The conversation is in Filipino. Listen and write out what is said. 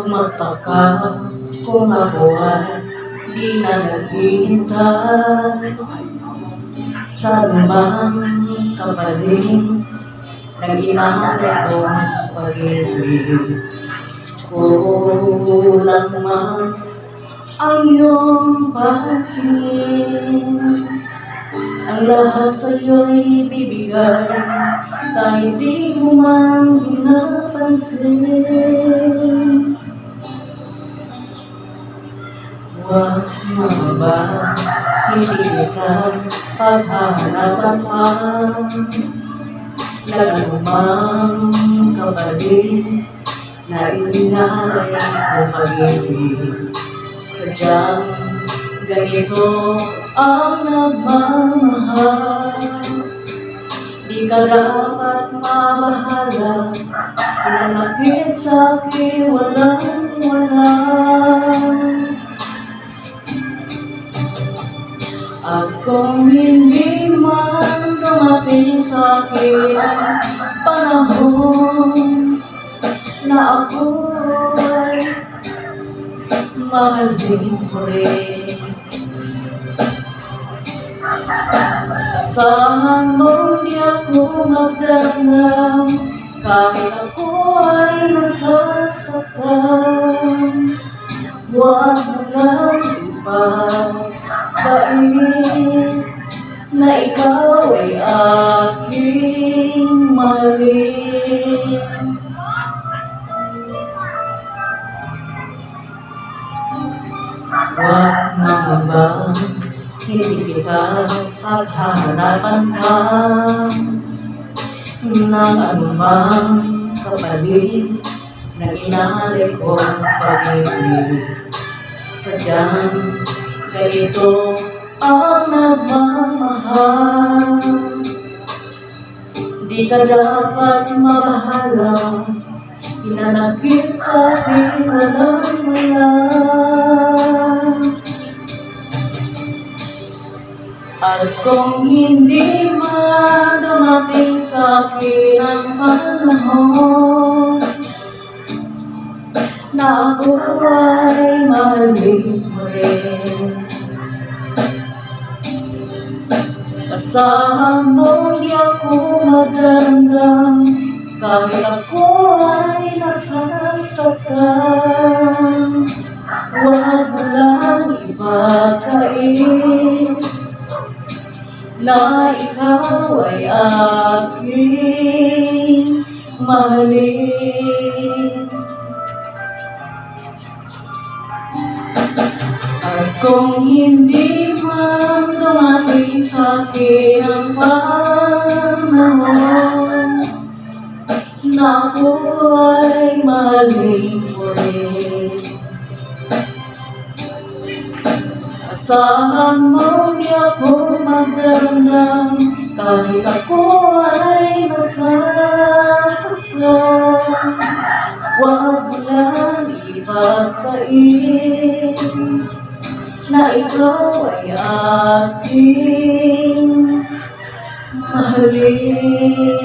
Huwag magtaka kung ako ay di na naghihintay sa lumang kapaling ng inahanap kong pag-ibig. Kulang man ang iyong pagtingin, ang lahat sa'yo'y bibigay kahit di mo man pinapansin. Huwag mo ba hindi kita paghahanapan pa ng anumang kapalit na inaray ko pag-ibig. Sadyang ganito ang nagmamahal, di ka dapat mabahala, pinanakit sa'kin walang-wala. At kung hindi man dumating sa'kin ang panahon na ako ay mahalin ko rin, asahan mo di ako magdanang kahit ako ay nasasaktan. Huwag mo lang ipagpainit na ikaw ay aking mahalin. Huwag naman ba hindi kita paghahanapan pa ng anumang kapalit na inahalay kong pag-ibig. Sadyang ganito ang nagmamahal, di ka dapat mabahala, pinanakit sa'kin walang-wala. At kung hindi man dumating sa'kin ang panahon na ako ay mahalin mo rin, asahan mo di ako magdamdam kahit ako ay nasasaktan. Huwag mo lang ipagkait na ikaw ay aking mahalin. At kung hindi man dumating sa'kin ang panahon na ako ay mahalin mo rin, asahan mo di ako magdamdam kahit ako ay nasasaktan. Huwag mo lang ipagkait na ikaw ay aking mahalin.